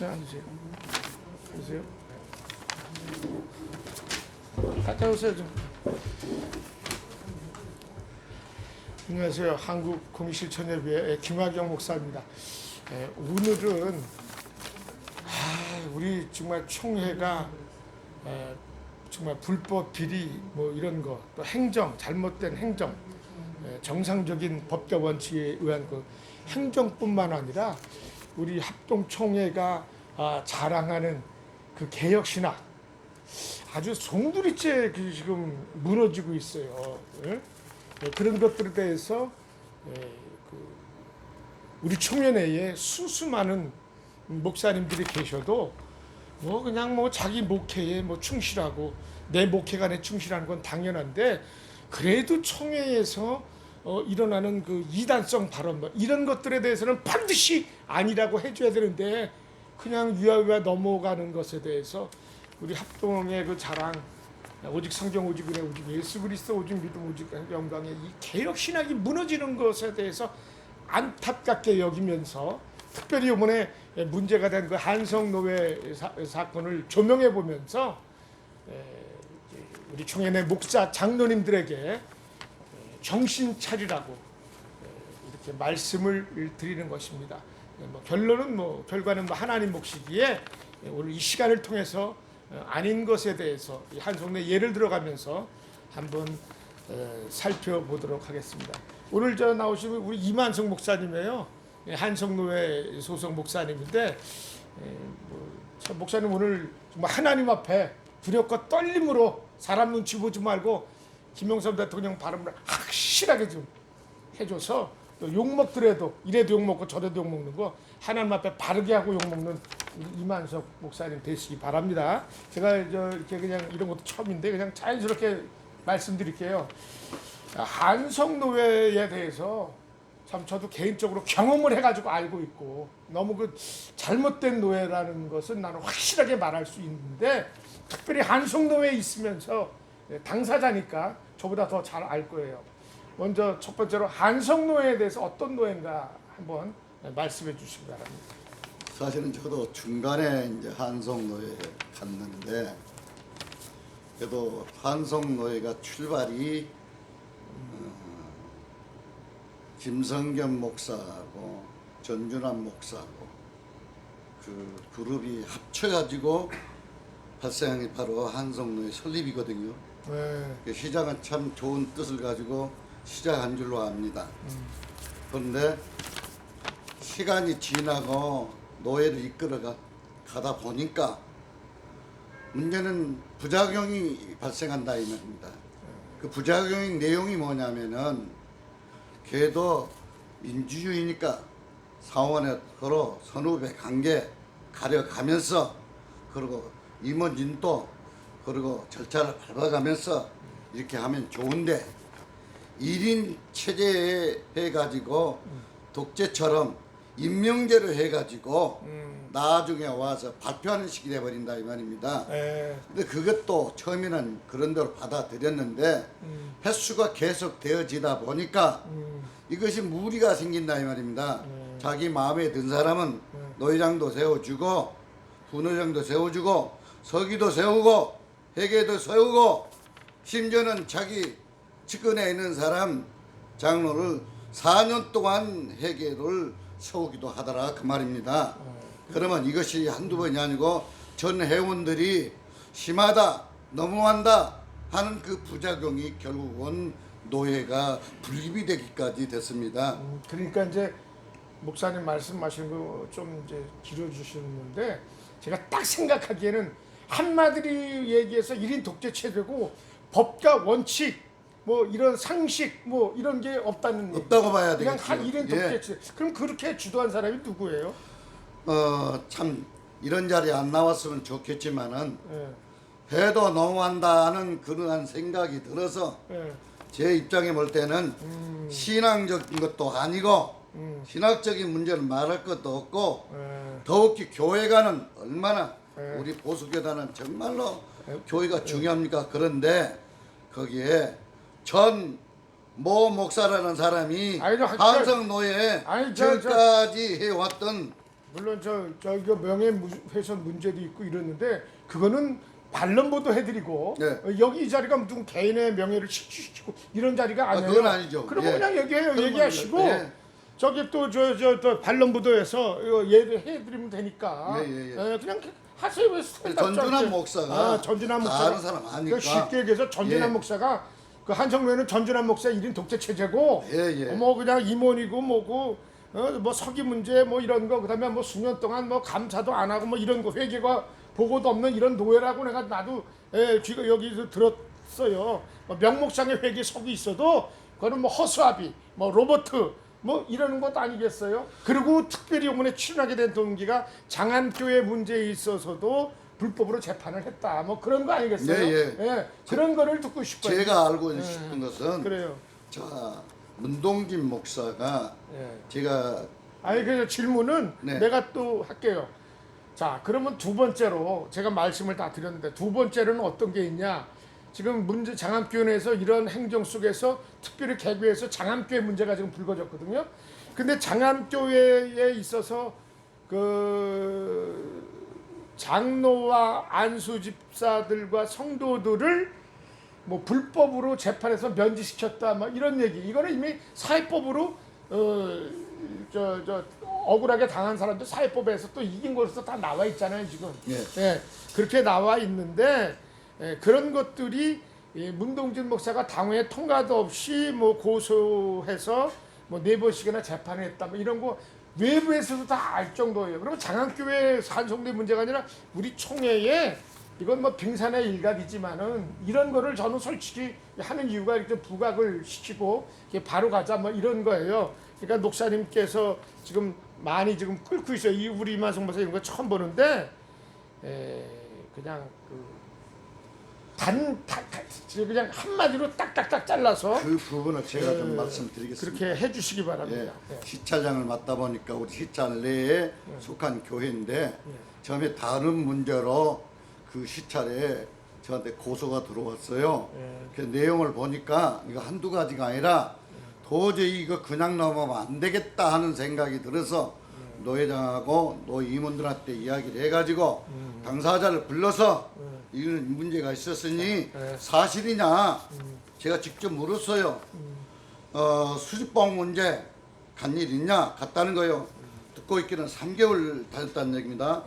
네, 앉으세요. 앉으세요. 가까이 오세요 좀. 안녕하세요. 한국공익실천예회의 김학영 목사입니다. 오늘은 우리 정말 총회가 정말 불법 비리 뭐 이런 거, 또 행정, 잘못된 행정, 정상적인 법과 원칙에 의한 그 행정뿐만 아니라 우리 합동총회가 자랑하는 그 개혁 신학 아주 송두리째 지금 무너지고 있어요. 그런 것들에 대해서 우리 총회 내에 수많은 목사님들이 계셔도 뭐 그냥 뭐 자기 목회에 뭐 충실하고 내 목회가 내 충실하는 건 당연한데 그래도 총회에서 일어나는 그 이단성 발언 뭐 이런 것들에 대해서는 반드시 아니라고 해줘야 되는데 그냥 위아위아 넘어가는 것에 대해서 우리 합동의 그 자랑 오직 성경 오직 은혜 오직 예수 그리스도 오직 믿음 오직 영광의 이 개혁 신학이 무너지는 것에 대해서 안타깝게 여기면서 특별히 이번에 문제가 된 그 한성노회 사건을 조명해 보면서 우리 총회 내 목사 장로님들에게 정신 차리라고 이렇게 말씀을 드리는 것입니다. 결론은 결과는 하나님 몫이기에 오늘 이 시간을 통해서 아닌 것에 대해서 한성노회 예를 들어가면서 한번 살펴보도록 하겠습니다. 오늘 나오신 우리 이만성 목사님이에요. 한성노회 소속 목사님인데 목사님 오늘 정말 하나님 앞에 두렵고 떨림으로 사람 눈치 보지 말고 김영삼 대통령 발음을 확실하게 좀 해줘서 욕먹더라도 이래도 욕먹고 저래도 욕먹는 거 하나님 앞에 바르게 하고 욕먹는 이만석 목사님 되시기 바랍니다. 제가 이렇게 그냥 이런 것도 처음인데 그냥 자연스럽게 말씀드릴게요. 한성노회에 대해서 참 저도 개인적으로 경험을 해가지고 알고 있고 너무 그 잘못된 노예라는 것은 나는 확실하게 말할 수 있는데 특별히 한성노회에 있으면서 당사자니까 저보다 더 잘 알 거예요. 먼저 첫 번째로 한성노회에 대해서 어떤 노예인가 한번 말씀해 주시기 바랍니다. 사실은 저도 중간에 이제 한성노회에 갔는데 그래도 한성노회가 출발이 김성겸 목사하고 전준환 목사하고 그 그룹이 합쳐가지고 발생한 게 바로 한성노회 설립이거든요. 시작은 참 좋은 뜻을 가지고 시작한 줄로 압니다. 그런데 시간이 지나고 노예를 이끌어 가다 보니까 문제는 부작용이 발생한다 이 말입니다. 그 부작용의 내용이 뭐냐면은 걔도 민주주의니까 상원에 서로 선후배 관계 가려가면서 그리고 임원진도 그리고 절차를 밟아가면서 이렇게 하면 좋은데 1인 체제에 해가지고 독재처럼 임명제로 해가지고 나중에 와서 발표하는 식이 돼버린다 이 말입니다. 근데 그것도 처음에는 그런 대로 받아들였는데 횟수가 계속 되어지다 보니까 이것이 무리가 생긴다 이 말입니다. 자기 마음에 든 사람은 노회장도 세워주고 부노장도 세워주고 서기도 세우고 회계도 세우고 심지어는 자기 측근에 있는 사람 장로를 4년 동안 회계를 세우기도 하더라 그 말입니다. 그러면 이것이 한두 번이 아니고 전 회원들이 심하다 너무한다 하는 그 부작용이 결국은 노예가 분립이 되기까지 됐습니다. 그러니까 이제 목사님 말씀하신 거 좀 이제 길어주시는데 제가 딱 생각하기에는 한마디로 얘기해서 1인 독재 체제고 법과 원칙 뭐 이런 상식 뭐 이런 게 없다는 없다고 봐야 그냥 되겠죠. 한 1인 독재 체제. 그럼 그렇게 주도한 사람이 누구예요? 참 이런 자리에 안 나왔으면 좋겠지만은 해도 너무한다는 그러한 생각이 들어서 제 입장에 볼 때는 신앙적인 것도 아니고 신학적인 문제를 말할 것도 없고 더욱이 교회가는 얼마나 우리 보수교단은 정말로 교회가 중요합니까? 그런데 거기에 전 모 목사라는 사람이 한성노예에 지금까지 해왔던 물론 이거 명예훼손 문제도 있고 이러는데 그거는 반론보도 해드리고 네. 여기 이 자리가 무슨 개인의 명예를 실추시키고 이런 자리가 아니에요. 그건 아니죠. 그러면 예. 그냥 얘기하시고 예. 저기 또 또 반론보도에서 얘를 해드리면 되니까 예. 그냥 하세요. 왜 스트레스 전준환 받지? 목사가 전준환 다 목사가 아는 사람 아니까. 쉽게 얘기해서 전준환 예. 목사가 그 한성로에는 전준환 목사 1인 독재 체제고 예. 뭐 그냥 임원이고 뭐고 뭐 서기 문제 뭐 이런 거 그다음에 뭐 수년 동안 뭐 감사도 안 하고 뭐 이런 거 회계가 보고도 없는 이런 노예라고 내가 나도 쥐가 여기서 들었어요. 뭐 명목상의 회계 서기 있어도 그거는 뭐 허수아비 뭐 로버트 뭐 이러는 것도 아니겠어요? 그리고 특별히 이번에 출연하게 된 동기가 장안교회 문제에 있어서도 불법으로 재판을 했다. 뭐 그런 거 아니겠어요? 예. 그런 거를 듣고 싶어요. 제가 알고 싶은 것은 그래요. 자 문동긴 목사가 예. 제가 아니 그 질문은 네. 내가 또 할게요. 자 그러면 두 번째로 제가 말씀을 다 드렸는데 두 번째로는 어떤 게 있냐? 지금 문제 장암교회에서 이런 행정 속에서 특별히 개교에서 장암교회 문제가 지금 불거졌거든요. 근데 장암교회에 있어서 그 장로와 안수 집사들과 성도들을 뭐 불법으로 재판에서 면제시켰다 뭐 이런 얘기 이거는 이미 사회법으로 억울하게 당한 사람들 사회법에서 또 이긴 것으로서 다 나와 있잖아요 지금. 그렇게 나와 있는데 그런 것들이 문동진 목사가 당회 통과도 없이 뭐 고소해서 뭐 4번씩이나 재판을 했다 뭐 이런 거 외부에서도 다 알 정도예요. 그러면 장안교회 산성대 문제가 아니라 우리 총회에 이건 뭐 빙산의 일각이지만은 이런 거를 저는 솔직히 하는 이유가 이렇게 부각을 시키고 바로 가자 뭐 이런 거예요. 그러니까 목사님께서 지금 많이 지금 끓고 있어요. 이 우리 이만성 목사 이런 거 처음 보는데 그냥 그냥 한마디로 딱딱딱 잘라서 그 부분을 제가 좀 말씀드리겠습니다. 그렇게 해주시기 바랍니다. 시차장을 맡다 보니까 우리 시찰 내에 속한 교회인데 처음에 다른 문제로 그 시찰에 저한테 고소가 들어왔어요. 그 내용을 보니까 이거 한두 가지가 아니라 도저히 이거 그냥 넘어가면 안 되겠다 하는 생각이 들어서 노회장하고 노 임원들한테 이야기를 해가지고 당사자를 불러서 이런 문제가 있었으니 사실이냐 제가 직접 물었어요. 수집봉 문제 간 일 있냐 갔다는 거요. 듣고 있기는 3개월 다녔다는 얘기입니다.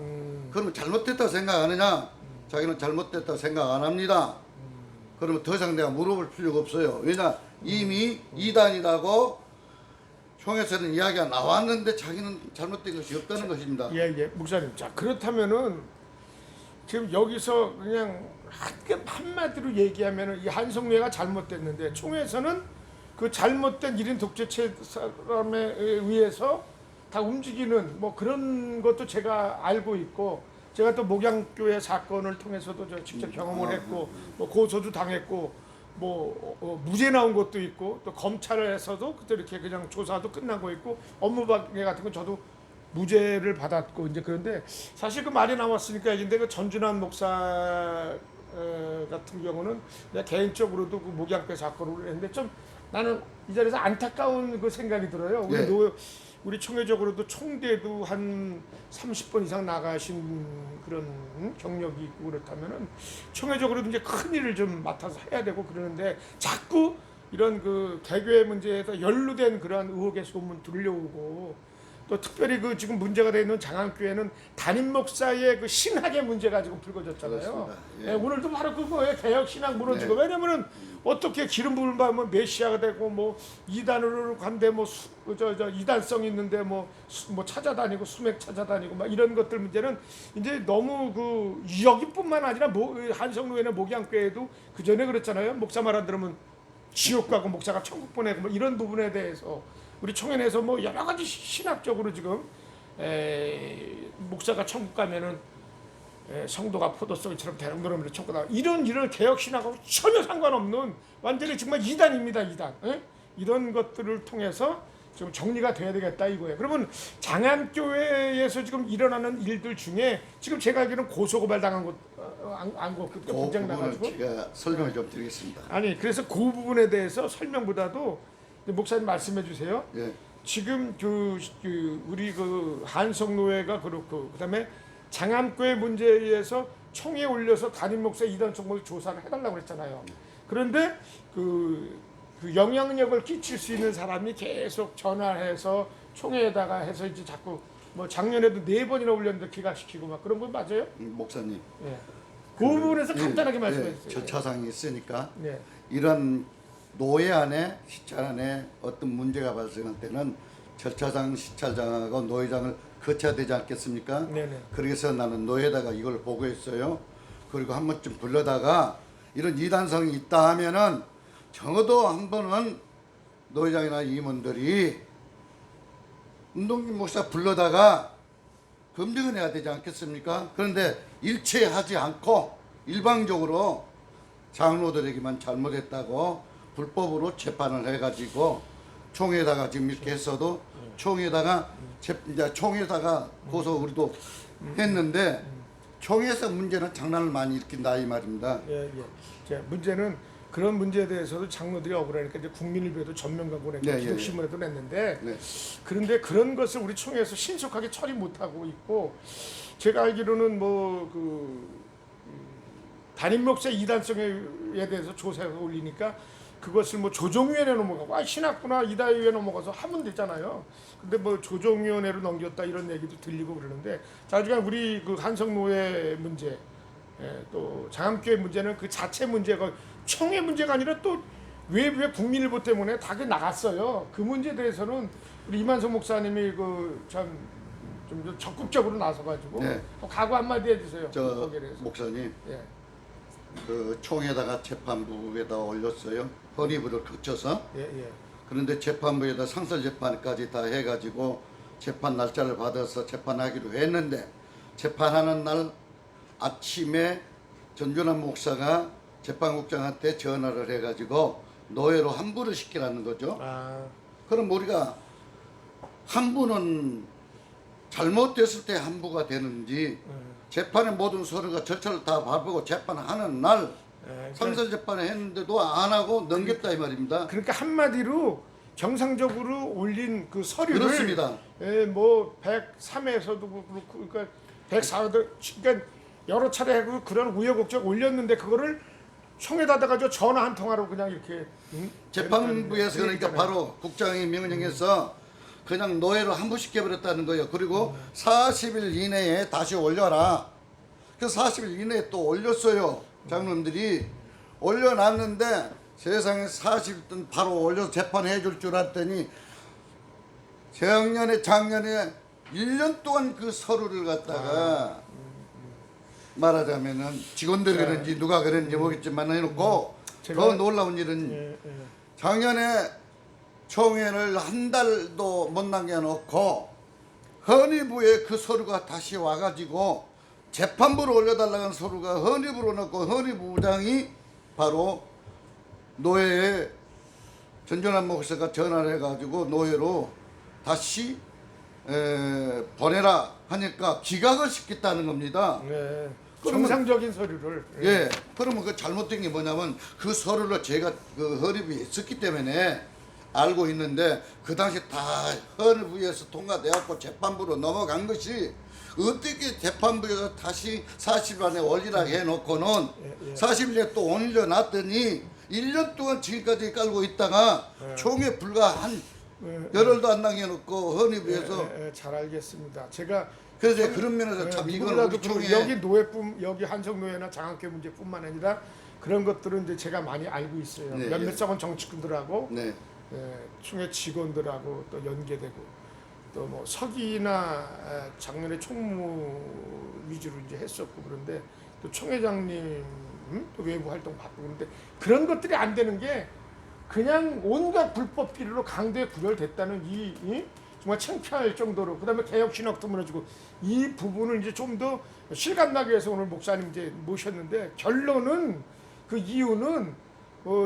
그러면 잘못됐다고 생각하느냐? 자기는 잘못됐다고 생각 안 합니다. 그러면 더 이상 내가 물어볼 필요가 없어요. 왜냐 이미 이단이라고 총회에서는 이야기가 나왔는데 자기는 잘못된 것이 없다는 것입니다. 목사님. 자 그렇다면은 지금 여기서 그냥 한마디로 얘기하면은 이 한성례가 잘못됐는데 총회에서는 그 잘못된 1인 독재체 사람에 의해서 다 움직이는 뭐 그런 것도 제가 알고 있고 제가 또 목양교회 사건을 통해서도 저 직접 경험을 했고 뭐 고소도 당했고 뭐 무죄 나온 것도 있고 또 검찰에서도 그때 이렇게 그냥 조사도 끝난 거 있고 업무방해 같은 건 저도 무죄를 받았고 이제 그런데 사실 그 말이 나왔으니까 얘긴데 그 전준환 목사 같은 경우는 내가 개인적으로도 그 목양교회 사건을 했는데 좀 나는 이 자리에서 안타까운 그 생각이 들어요. 우리 총회적으로도 총대도 한 30번 이상 나가신 그런 경력이 있고 그렇다면은 총회적으로도 이제 큰 일을 좀 맡아서 해야 되고 그러는데 자꾸 이런 그 개교회 문제에서 연루된 그러한 의혹의 소문 들려오고 또 특별히 그 지금 문제가 되어 있는 장안교회는 담임 목사의 그 신학의 문제가 지금 불거졌잖아요. 오늘도 바로 그거에 개혁 신학 무너지고 왜냐면은 어떻게 기름 부음을 받으면 메시아가 되고 뭐 이단으로 간데 뭐 이단성 있는데 뭐 찾아다니고 수맥 찾아다니고 막 이런 것들 문제는 이제 너무 그 여기뿐만 아니라 한성로에는 목양교회도 그 전에 그랬잖아요. 목사 말 안 들으면 지옥 가고 목사가 천국 보내고 뭐 이런 부분에 대해서 우리 총회 내에서 뭐 여러 가지 신학적으로 지금 목사가 천국 가면은 성도가 포도송이처럼 대롱대롱 천국 가 이런 개혁 신학하고 전혀 상관없는 완전히 정말 이단입니다. 이단. 이런 것들을 통해서 좀 정리가 돼야 되겠다 이거예요. 그러면 장안교회에서 지금 일어나는 일들 중에 지금 제가 알기로는 고소고발 당한 것 그 분쟁 나가지고 제가 설명을 좀 드리겠습니다. 아니 그래서 그 부분에 대해서 설명보다도 목사님 말씀해 주세요. 지금 우리 한석 노회가 그렇고 그다음에 장암교회 문제에 의해서 총에 올려서 담임 목사 이단 총무 조사를 해달라고 그랬잖아요. 그런데 그 영향력을 끼칠 수 있는 사람이 계속 전화해서 총회에다가 해서 이제 자꾸 뭐 작년에도 4번이나 올렸는데 기각시키고 막 그런 거 맞아요? 목사님. 예. 그 부분에서 간단하게 말씀해 주세요. 절차상이 있으니까 네. 이런 노예 안에 시찰 안에 어떤 문제가 발생할 때는 절차상 시찰장하고 노예장을 거쳐야 되지 않겠습니까? 네네. 그래서 나는 노예다가 이걸 보고했어요. 그리고 한 번쯤 불러다가 이런 이단성이 있다 하면은 적어도 한 번은 노예장이나 임원들이 운동님 목사 불러다가 검증을 해야 되지 않겠습니까? 그런데 일체하지 않고 일방적으로 장로들에게만 잘못했다고 불법으로 재판을 해가지고 총회에다가 지금 이렇게 했어도 총회에다가 이제 총회에다가 고소 우리도 했는데 총회에서 문제는 장난을 많이 일으킨다 이 말입니다. 예. 자, 문제는 그런 문제에 대해서도 장로들이 억울하니까 이제 국민일보에도 전면광고 냈고 기독신문에도 냈는데 네. 그런데 그런 것을 우리 총회에서 신속하게 처리 못하고 있고 제가 알기로는 담임 목사 이단성에 대해서 조사가 올리니까 그것을 뭐 조정위원회 넘어가고 신학부나 이다위에 넘어가서 하면 되잖아요. 근데 뭐 조정위원회로 넘겼다 이런 얘기도 들리고 그러는데 자, 하여간 우리 한성노회 문제 또 장암교회 문제는 그 자체 문제가 총회 문제가 아니라 또 외부의 국민일보 때문에 다 나갔어요. 그 문제에 대해서는 우리 이만석 목사님이 좀 적극적으로 나서가지고 각오 한마디 해주세요. 저 목사님, 그 총에다가 재판부에다 올렸어요. 헌의부를 거쳐서. 그런데 재판부에다 상설재판까지 다 해가지고 재판 날짜를 받아서 재판하기로 했는데 재판하는 날 아침에 전준환 목사가 재판국장한테 전화를 해가지고 노예로 환부를 시키라는 거죠. 그럼 우리가 환부는 잘못됐을 때 환부가 되는지 재판의 모든 서류가 절차를 다 밟고 재판하는 날 상설 재판을 했는데도 안 하고 넘겼다 이 말입니다. 그러니까 한마디로 정상적으로 올린 그 서류를 그렇습니다. 뭐 103에서도 그렇고 그러니까 104도 그러니까 여러 차례 하고 그런 우여곡절 올렸는데 그거를 총에다 가지고 전화 한 통화로 그냥 이렇게 재판부에서 그러니까 바로 국장이 명령해서 그냥 노예로 환부시켜 버렸다는 거예요. 그리고 40일 이내에 다시 올려라. 그 40일 이내에 또 올렸어요. 장로님들이 올려놨는데 세상에 40일 동안 바로 올려서 재판해 줄 줄 알았더니 작년에 1년 동안 그 서류를 갖다가 말하자면은 직원들이 그런지 누가 그런지 모르겠지만 해놓고 더 놀라운 일은 작년에 총회를 한 달도 못 남겨놓고 헌의부에 그 서류가 다시 와가지고 재판부로 올려달라는 서류가 헌의부로 넣고 헌의부장이 바로 노예에 전준환 목사가 전화를 해가지고 노예로 다시 보내라 하니까 기각을 시켰다는 겁니다. 정상적인 서류를. 그러면 그 잘못된 게 뭐냐면 그 서류를 제가 그 헌의부에 있었기 때문에 알고 있는데 그 당시 다 헌의부에서 통과되었고 재판부로 넘어간 것이 어떻게 재판부에서 다시 40일 안에 올리라고 해놓고는 40일에 또 올려놨더니 1년 동안 지금까지 깔고 있다가 총회 불과 한 열흘도 안 남겨놓고 헌의부에서 잘 알겠습니다. 제가 그래서 그런 면에서 참 이건 우리 총회 여기 노예뿐 여기 한석 노예나 장학교 문제뿐만 아니라 그런 것들은 이제 제가 많이 알고 있어요. 몇몇 사건 정치꾼들하고 총회 직원들하고 또 연계되고 또 뭐 서기나 작년에 총무 위주로 이제 했었고 그런데 또 총회장님 또 외부 활동 바쁘고 그런데 그런 것들이 안 되는 게 그냥 온갖 불법 비리로 강도에 구별됐다는 이 정말 창피할 정도로 그다음에 개혁 신학도 무너지고 이 부분을 이제 좀 더 실감나게 해서 오늘 목사님 이제 모셨는데 결론은 그 이유는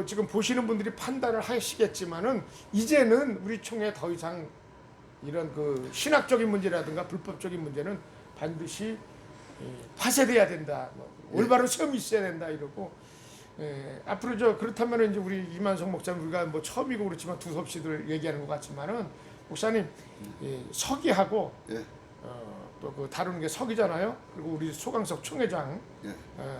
지금 보시는 분들이 판단을 하시겠지만은 이제는 우리 총회 더 이상 이런 그 신학적인 문제라든가 불법적인 문제는 반드시 파쇄돼야 된다. 올바른 시험이 있어야 된다 이러고 앞으로 그렇다면 이제 우리 이만석 목사님 우리가 뭐 처음이고 그렇지만 두섭씨들 얘기하는 것 같지만은 목사님 이 서기하고 예. 또 그 다루는 게 서기잖아요. 그리고 우리 소강석 총회장 예.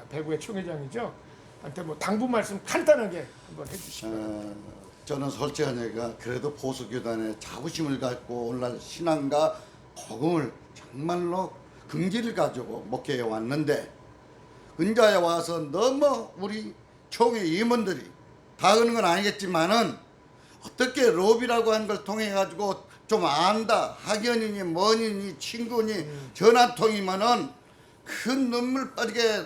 배구의 총회장이죠. 한테 뭐 당부 말씀 간단하게 한번 해주시면. 저는 솔직하니까 그래도 보수교단의 자부심을 갖고 오늘날 신앙과 복음을 정말로 긍지를 가지고 목회해 왔는데 은자에 와서 너무 우리 총회 임원들이 다 그런 건 아니겠지만은 어떻게 로비라고 하는 걸 통해 가지고 좀 안다 학연이니 뭐니니 친구니 전화통이면은 큰 눈물 빠지게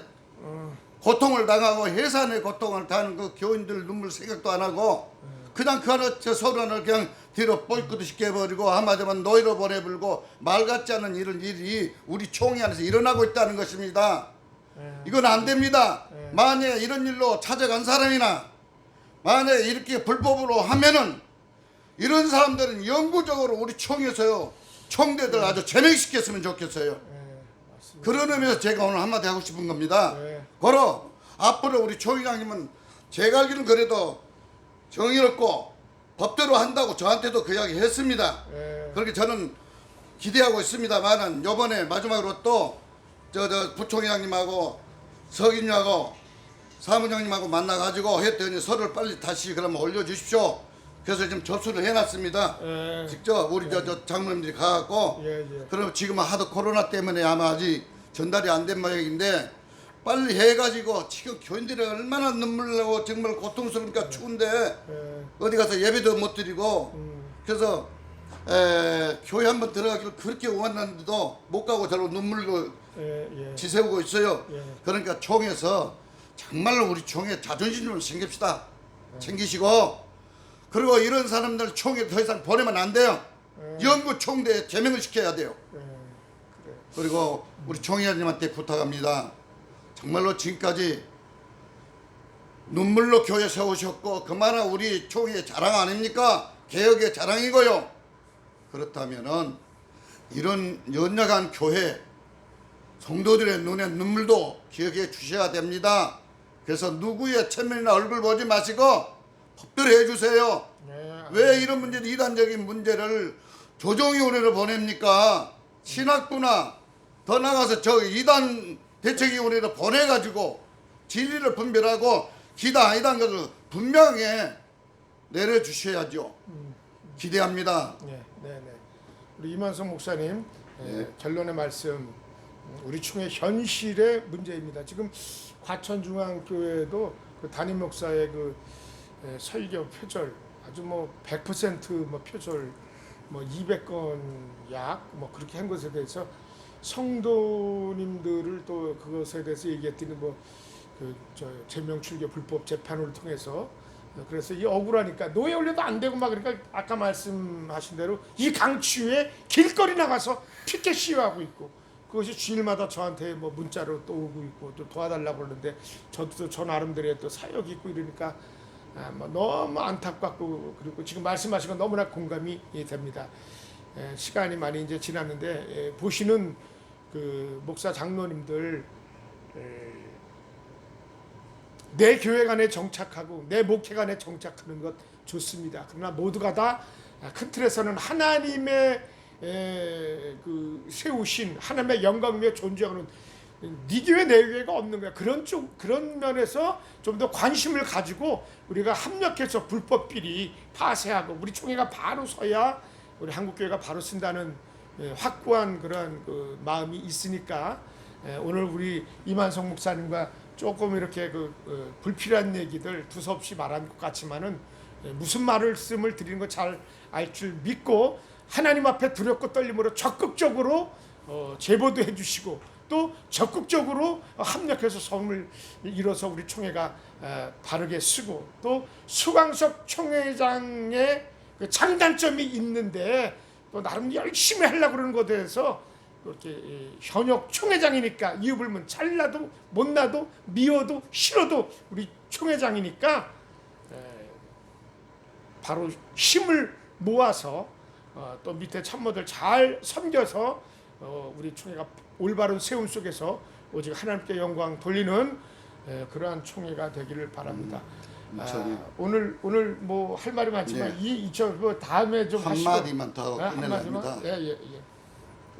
고통을 당하고 해산의 고통을 당하는 그 교인들 눈물 생각도 안 하고 그냥 그 하나 저 서론을 그냥 뒤로 뻘끄듯 시켜버리고 한마디면 노예로 보내버리고 말 같지 않은 이런 일이 우리 총회 안에서 일어나고 있다는 것입니다. 이건 안 됩니다. 만약에 이런 일로 찾아간 사람이나 만약에 이렇게 불법으로 하면은 이런 사람들은 영구적으로 우리 총에서요 총대들 아주 제명시켰으면 좋겠어요. 그런 의미에서 제가 오늘 한마디 하고 싶은 겁니다. 고로 앞으로 우리 총회장님은 제가 알기로는 그래도 정의롭고 법대로 한다고 저한테도 그 이야기 했습니다. 그렇게 저는 기대하고 있습니다만은 요번에 마지막으로 또 저 부총회장님하고 석인님하고 사무장님하고 만나가지고 했더니 서로를 빨리 다시 그러면 올려주십시오. 그래서 지금 접수를 해놨습니다. 직접 우리 저 장로님들이 가갖고 그럼 지금은 하도 코로나 때문에 아마 아직 전달이 안 된 모양인데 빨리 해가지고 지금 교인들이 얼마나 눈물 나고 정말 고통스러우니까 추운데 어디 가서 예배도 못 드리고 그래서 교회 한번 들어가기를 그렇게 원했는데도 못 가고 저로 눈물로 지새우고 있어요. 그러니까 총에서 정말로 우리 총회 자존심 좀 챙깁시다. 챙기시고 그리고 이런 사람들 총회 더 이상 보내면 안 돼요. 영구 총대에 제명을 시켜야 돼요. 그리고 우리 총회장님한테 부탁합니다. 정말로 지금까지 눈물로 교회 세우셨고 그만한 우리 총회의 자랑 아닙니까? 개혁의 자랑이고요. 그렇다면은 이런 연약한 교회 성도들의 눈에 눈물도 기억해 주셔야 됩니다. 그래서 누구의 체면이나 얼굴 보지 마시고 법대로 해주세요. 왜 이런 문제를 이단적인 문제를 조정위원회로 보냅니까? 신학부나 더 나가서 저 이단 대책위원회로 보내가지고 진리를 분별하고 기다 아니다는 것을 분명하게 내려주셔야죠. 기대합니다. 네. 우리 이만성 목사님 결론의 말씀 우리 총회 현실의 문제입니다. 지금 과천중앙교회도 그 담임 목사의 그 설교 표절 아주 뭐 100% 표절 200건 약 그렇게 한 것에 대해서 성도님들을 또 그것에 대해서 얘기했더니 제명 출교 불법 재판을 통해서 그래서 이 억울하니까 노예 올려도 안 되고 막 그러니까 아까 말씀하신 대로 이 강추위에 길거리 나가서 피켓 시위하고 있고 그것이 주일마다 저한테 문자로 또 오고 있고 또 도와달라고 그러는데 저도 저 나름대로의 또 사역이 있고 이러니까 너무 안타깝고 그리고 지금 말씀하신 건 너무나 공감이 됩니다. 시간이 많이 이제 지났는데 보시는 그 목사 장로님들 내 교회관에 정착하고 내 목회관에 정착하는 것 좋습니다. 그러나 모두가 다 큰 틀에서는 하나님의 그 세우신 하나님의 영광이며 존재하는 네 교회 내 교회가 없는 거야. 그런 면에서 좀 더 관심을 가지고 우리가 합력해서 불법 비리 파쇄하고 우리 총회가 바로 서야 우리 한국교회가 바로 쓴다는 확고한 그런 그 마음이 있으니까 오늘 우리 이만성 목사님과 조금 이렇게 불필요한 얘기들 두서없이 말한 것 같지만은 무슨 말씀을 드리는 거 잘 알 줄 믿고 하나님 앞에 두렵고 떨림으로 적극적으로 제보도 해주시고 또 적극적으로 합력해서 섬을 이뤄서 우리 총회가 바르게 쓰고 또 수강석 총회장의 그 장단점이 있는데 또 나름 열심히 하려고 그러는 것에 대해서 이렇게 현역 총회장이니까 이유불문 잘나도 못나도 미워도 싫어도 우리 총회장이니까 바로 힘을 모아서 또 밑에 참모들 잘 섬겨서 우리 총회가 올바른 세움 속에서 오직 하나님께 영광 돌리는 그러한 총회가 되기를 바랍니다. 인천이. 오늘 뭐 할 말이 많지만 네. 뭐 다음에 좀 하시고. 한마디만 더 한마디만? 끝내랍니다. 예.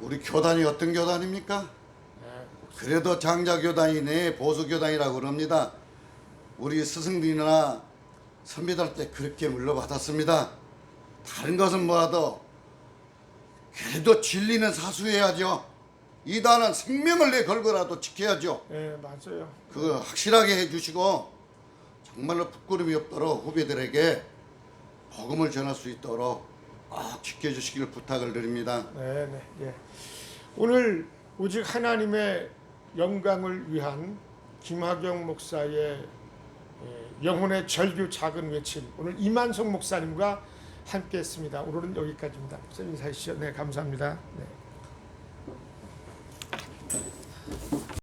우리 교단이 어떤 교단입니까? 그래도 장자교단이네 보수교단이라고 그럽니다. 우리 스승들이나 선배들한테 그렇게 물려받았습니다. 다른 것은 뭐라도 그래도 진리는 사수해야죠. 이단은 생명을 내 걸고라도 지켜야죠. 예, 맞아요. 그거 확실하게 해주시고 정말로 부끄러움이 없도록 후배들에게 복음을 전할 수 있도록 꼭 지켜주시길 부탁을 드립니다. 네. 예. 오늘 오직 하나님의 영광을 위한 김학영 목사의 영혼의 절규 작은 외침, 오늘 이만석 목사님과 함께했습니다. 오늘은 여기까지입니다. 목사님 인사하시죠. 네, 감사합니다. 네.